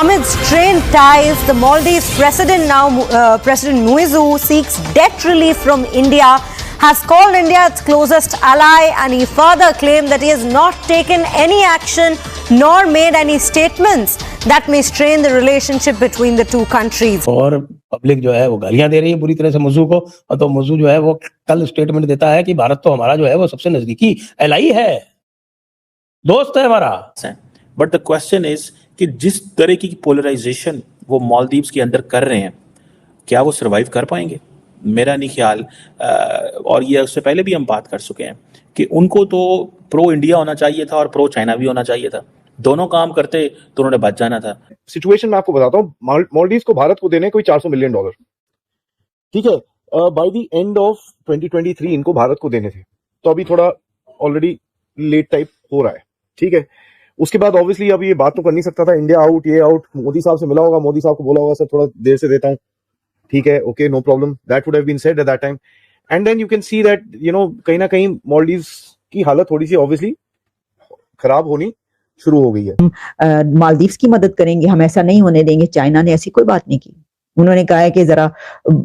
Amid strained ties, the Maldives President Muizu seeks debt relief from India, has called India its closest ally, and he further claimed that he has not taken any action nor made any statements that may strain the relationship between the two countries. और public जो है वो गालियां दे रही है बुरी तरह से मुझू को, और तो मुझू जो है वो कल स्टेटमेंट देता है कि भारत तो हमारा जो है वो सबसे नजदीकी एलआई है, दोस्त है हमारा। बट द क्वेश्चन इज कि जिस तरह की पोलराइजेशन वो मालदीव्स के अंदर कर रहे हैं, क्या वो सरवाइव कर पाएंगे? मेरा नहीं ख्याल। और ये उससे पहले भी हम बात कर चुके हैं कि उनको तो प्रो इंडिया होना चाहिए था और प्रो चाइना भी होना चाहिए था। दोनों काम करते तो उन्होंने बच जाना था। सिचुएशन मैं आपको बताता हूँ, मालदीव्स को भारत को देने कोई $400 मिलियन, ठीक है। बाय द एंड ऑफ 2023 इनको भारत को देने थे, तो अभी थोड़ा ऑलरेडी लेट टाइप हो रहा है, ठीक है। उसके बाद ऑब्वियसली अब ये बात तो कर नहीं सकता था, इंडिया आउट, ये आउट। मोदी साहब से मिला होगा, मोदी साहब को बोला होगा सर थोड़ा देर से देता हूँ, ठीक है, okay, no problem, that would have been said at that time. And then you can see that कहीं ना कहीं मालदीव्स की हालत थोड़ी सी ऑब्वियसली खराब होनी शुरू हो गई है। मालदीव्स की मदद करेंगे, हम ऐसा नहीं होने देंगे। चाइना ने ऐसी कोई बात नहीं की। उन्होंने कहा है कि जरा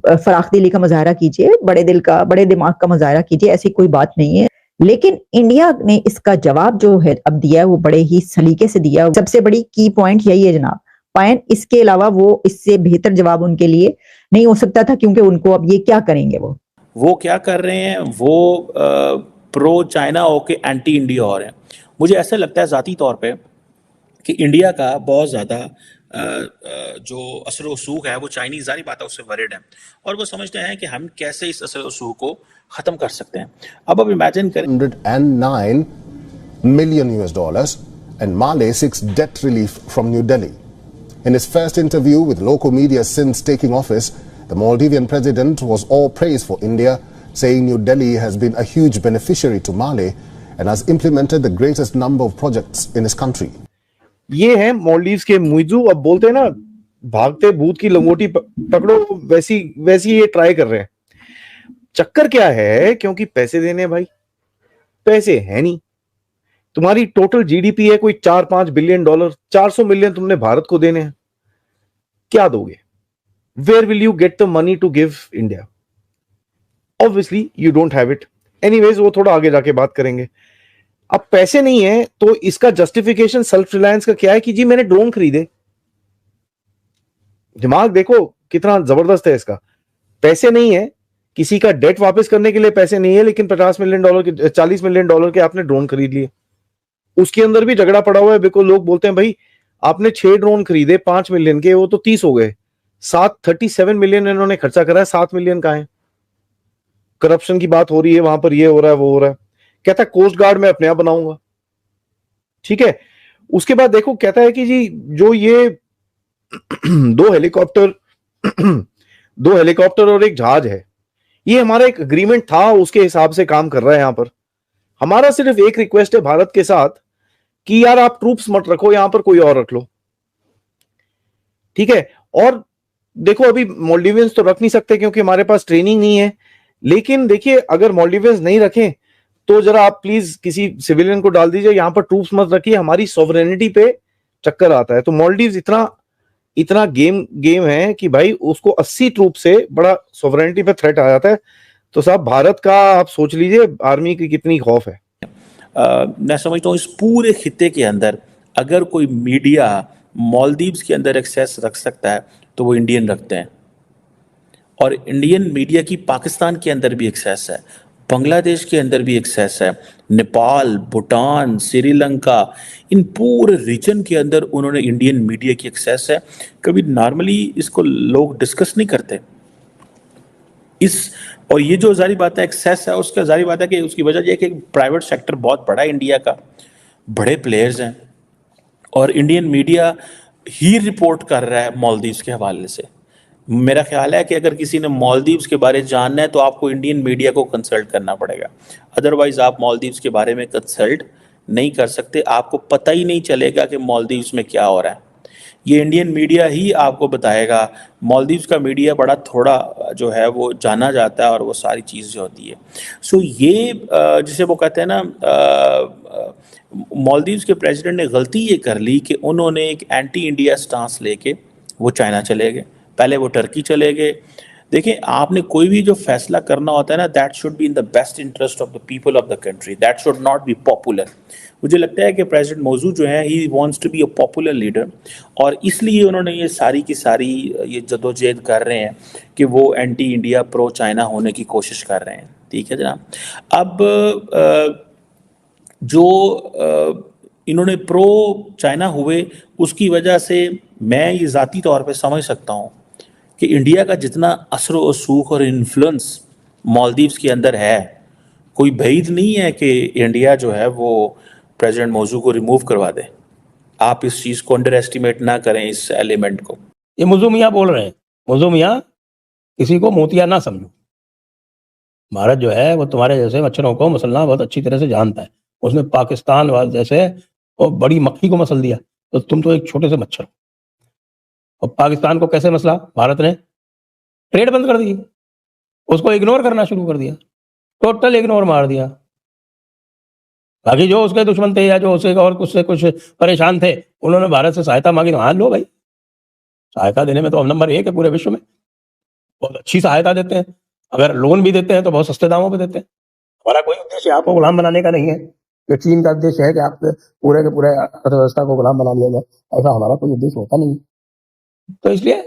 फराख दिली का मुजाहरा कीजिए, बड़े दिल का, बड़े दिमाग का मुजाहरा कीजिए, ऐसी कोई बात नहीं है। लेकिन इंडिया ने इसका जवाब जो है अब दिया है वो बड़े ही सलीके से दिया। सबसे बड़ी की पॉइंट यही है जनाब, पॉइंट इसके अलावा वो इससे बेहतर जवाब उनके लिए नहीं हो सकता था, क्योंकि उनको अब ये क्या करेंगे, वो क्या कर रहे हैं, वो प्रो चाइना होके एंटी इंडिया हो रहे हैं। मुझे ऐसा लगता है ज़ाती तौर पे कि इंडिया का बहुत ज़्यादा जो असर वसूख है वो चाइनीज़, ज़ाहिर बात है, उससे वरिड है, और वो समझते हैं कि हम कैसे इस असर वसूख को ख़त्म कर सकते हैं। अब इमेजिन करें, $109 million and Mali seeks debt relief from New Delhi. In his first interview with local media since taking office, the Maldivian president was all praise for India, saying New Delhi has been a huge beneficiary to Mali and has implemented the greatest number of projects in his country. ये है मालदीव्स के मुइजू। अब बोलते हैं ना, भागते भूत की लंगोटी पकड़ो, वैसी ये ट्राई कर रहे हैं। चक्कर क्या है, क्योंकि पैसे देने हैं भाई, पैसे है नहीं। तुम्हारी टोटल जीडीपी है कोई $4-5 बिलियन, $400 मिलियन तुमने भारत को देने हैं, क्या दोगे? Where will you get the money to give India? Obviously you don't have it. Anyways, वो थोड़ा आगे जाके बात करेंगे। अब पैसे नहीं है तो इसका जस्टिफिकेशन सेल्फ रिलायंस का क्या है कि जी मैंने ड्रोन खरीदे। दिमाग देखो कितना जबरदस्त है इसका। पैसे नहीं है, किसी का डेट वापस करने के लिए पैसे नहीं है, लेकिन $50 मिलियन के, $40 मिलियन के आपने ड्रोन खरीद लिए। उसके अंदर भी झगड़ा पड़ा हुआ है, बिल्कुल। लोग बोलते हैं भाई आपने 6 ड्रोन खरीदे 5 मिलियन के, वो तो 30 हो गए। 37 मिलियन इन्होंने खर्चा करा है, 7 मिलियन का है। करप्शन की बात हो रही है वहां पर, ये हो रहा है, वो हो रहा है। कहता है कोस्ट गार्ड में अपने आप बनाऊंगा, ठीक है। उसके बाद देखो, कहता है कि जी जो ये 2 हेलीकॉप्टर और एक जहाज है, ये हमारा एक एग्रीमेंट था, उसके हिसाब से काम कर रहा है। यहां पर हमारा सिर्फ एक रिक्वेस्ट है भारत के साथ कि यार आप ट्रूप्स मत रखो यहां पर, कोई और रख लो, ठीक है। और देखो अभी मालदीवियंस तो रख नहीं सकते क्योंकि हमारे पास ट्रेनिंग नहीं है, लेकिन देखिए अगर मालदीवियंस नहीं रखें तो जरा आप प्लीज किसी सिविलियन को डाल दीजिए, यहां पर ट्रूप्स मत रखिए, हमारी सॉवरेनिटी पे चक्कर आता है। तो मालदीव्स इतना गेम है कि भाई उसको 80 ट्रूप से बड़ा सॉवरेनिटी पे थ्रेट आ जाता है। तो साहब भारत का आप सोच लीजिए आर्मी की कितनी खौफ है। मैं समझता हूँ इस पूरे खित्ते के अंदर अगर कोई मीडिया मालदीव्स के अंदर एक्सेस रख सकता है तो वो इंडियन रखते हैं, और इंडियन मीडिया की पाकिस्तान के अंदर भी एक्सेस है, बांग्लादेश के अंदर भी एक्सेस है, नेपाल, भूटान, श्रीलंका, इन पूरे रीजन के अंदर उन्होंने इंडियन मीडिया की एक्सेस है। कभी नॉर्मली इसको लोग डिस्कस नहीं करते और ये जो जारी बात है एक्सेस है, उसका जारी बात है कि उसकी वजह यह है कि प्राइवेट सेक्टर बहुत बड़ा है इंडिया का, बड़े प्लेयर्स हैं, और इंडियन मीडिया ही रिपोर्ट कर रहा है मालदीव्स के हवाले से। मेरा ख्याल है कि अगर किसी ने मालदीव्स के बारे में जानना है तो आपको इंडियन मीडिया को कंसल्ट करना पड़ेगा, अदरवाइज आप मालदीव्स के बारे में कंसल्ट नहीं कर सकते, आपको पता ही नहीं चलेगा कि मालदीव्स में क्या हो रहा है। ये इंडियन मीडिया ही आपको बताएगा। मालदीव्स का मीडिया बड़ा थोड़ा जो है वो जाना जाता है और वो सारी चीज़ जो होती है। सो ये जिसे वो कहते हैं ना, मालदीव्स के प्रेसिडेंट ने गलती ये कर ली कि उन्होंने एक एंटी इंडिया स्टांस लेके वो चाइना चले गए, पहले वो टर्की चले गए। देखिए, आपने कोई भी जो फैसला करना होता है ना, that should be in the best interest of the people of the country, that should not be popular. मुझे लगता है कि प्रेसिडेंट मौजूद जो है, he wants to be a popular leader, और इसलिए उन्होंने ये सारी की सारी ये जद्दोजहद कर रहे हैं कि वो एंटी इंडिया प्रो चाइना होने की कोशिश कर रहे हैं। ठीक है जनाब। अब इन्होंने प्रो चाइना हुए, उसकी वजह से मैं ये ज़ाती तौर पे समझ सकता हूँ कि इंडिया का जितना असर व सूख और इन्फ्लुएंस मालदीव्स के अंदर है, कोई बैद नहीं है कि इंडिया जो है वो प्रेसिडेंट मौजू को रिमूव करवा दे। आप इस चीज़ को अंडर एस्टिमेट ना करें, इस एलिमेंट को। ये मुझू मियाँ बोल रहे हैं, मुझू मियाँ किसी को मोतिया ना समझो। भारत जो है वो तुम्हारे जैसे मच्छरों को मसलना बहुत अच्छी तरह से जानता है। उसने पाकिस्तान वाले जैसे वो बड़ी मक्खी को मसल दिया, तो तुम तो एक छोटे से मच्छर हो। और पाकिस्तान को कैसे मसला? भारत ने ट्रेड बंद कर दी, उसको इग्नोर करना शुरू कर दिया, टोटल इग्नोर मार दिया। बाकी जो उसके दुश्मन थे या जो उससे और उससे कुछ परेशान थे, उन्होंने भारत से सहायता मांगी, तो हाँ लो भाई, सहायता देने में तो हम नंबर 1 है पूरे विश्व में, बहुत अच्छी सहायता देते हैं। अगर लोन भी देते हैं तो बहुत सस्ते दामों पे देते हैं। हमारा कोई उद्देश्य आपको गुलाम बनाने का नहीं है, कि चीन का उद्देश्य है कि आप पूरे के पूरे अर्थव्यवस्था को गुलाम बना लिया जाए, ऐसा हमारा कोई उद्देश्य होता नहीं। तो इसलिए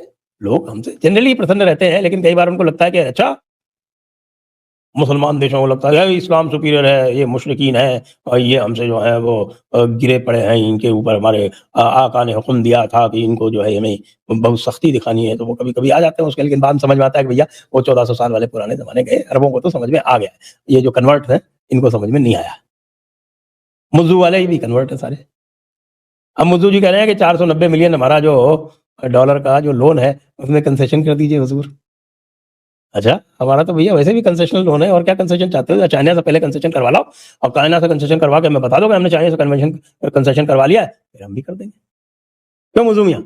लोग हमसे जनरली प्रसन्न रहते हैं, लेकिन कई बार उनको लगता है कि अच्छा, मुसलमान देशों को लगता है इस्लाम सुपीरियर है, ये मुशरिकीन है, और ये हमसे जो है वो गिरे पड़े हैं, इनके ऊपर हमारे आका ने हुक्म दिया था कि इनको जो है हमें बहुत सख्ती दिखानी है। तो वो कभी कभी आ जाते हैं उसके, लेकिन बाद में समझ में आता है कि भैया वो 1400 साल वाले पुराने जमाने गए, अरबों को तो समझ में आ गया, ये जो कन्वर्ट है इनको समझ में नहीं आया। मुज्जू वाले भी कन्वर्ट है सारे। अब मुज्जू जी कह रहे हैं कि 490 मिलियन हमारा जो डॉलर का जो लोन है उसमें कंसेशन कर दीजिए हुजूर। अच्छा, हमारा तो भैया वैसे भी कंसेशनल लोन है, और क्या कंसेशन चाहते हो? चाइना से पहले कंसेशन करवा लो, और चाइना से कंसेशन करवा के हमें बता दो कि हमने चाइना से कंसेशन करवा लिया है, फिर हम भी कर देंगे। क्यों मुज्जू मियां?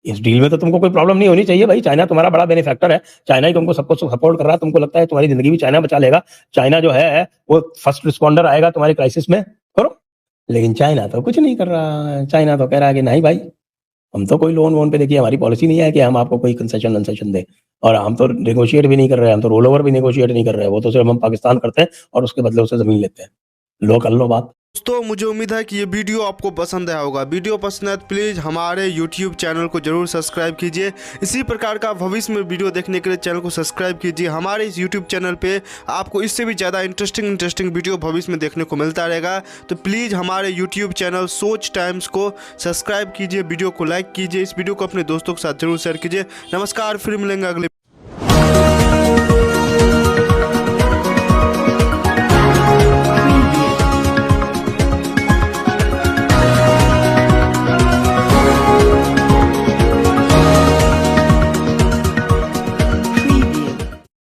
इस डील में तो तुमको कोई प्रॉब्लम नहीं होनी चाहिए भाई। चाइना तुम्हारा बड़ा बेनिफैक्टर है, चाइना ही तुमको सब कुछ सपोर्ट कर रहा है, तुमको लगता है तुम्हारी जिंदगी भी चाइना बचा लेगा, चाइना जो है वो फर्स्ट रिस्पॉन्डर आएगा तुम्हारी क्राइसिस में, करो। लेकिन चाइना तो कुछ नहीं कर रहा। चाइना तो कह रहा है कि नहीं भाई, हम तो कोई लोन वोन पे, देखिए हमारी पॉलिसी नहीं है कि हम आपको कोई कंसेशन वंसेशन दें, और हम तो नेगोशिएट भी नहीं कर रहे हैं, हम तो रोल ओवर भी नेगोशिएट नहीं कर रहे हैं। वो तो सिर्फ हम पाकिस्तान करते हैं और उसके बदले उससे जमीन लेते हैं। लो कर लो बात। दोस्तों, मुझे उम्मीद है कि ये वीडियो आपको पसंद आया होगा। वीडियो पसंद है तो प्लीज़ हमारे YouTube चैनल को जरूर सब्सक्राइब कीजिए। इसी प्रकार का भविष्य में वीडियो देखने के लिए चैनल को सब्सक्राइब कीजिए। हमारे इस YouTube चैनल पे आपको इससे भी ज़्यादा इंटरेस्टिंग वीडियो भविष्य में देखने को मिलता रहेगा। तो प्लीज़ हमारे YouTube चैनल सोच टाइम्स को सब्सक्राइब कीजिए, वीडियो को लाइक कीजिए, इस वीडियो को अपने दोस्तों के साथ जरूर शेयर कीजिए। नमस्कार, फिर मिलेंगे अगले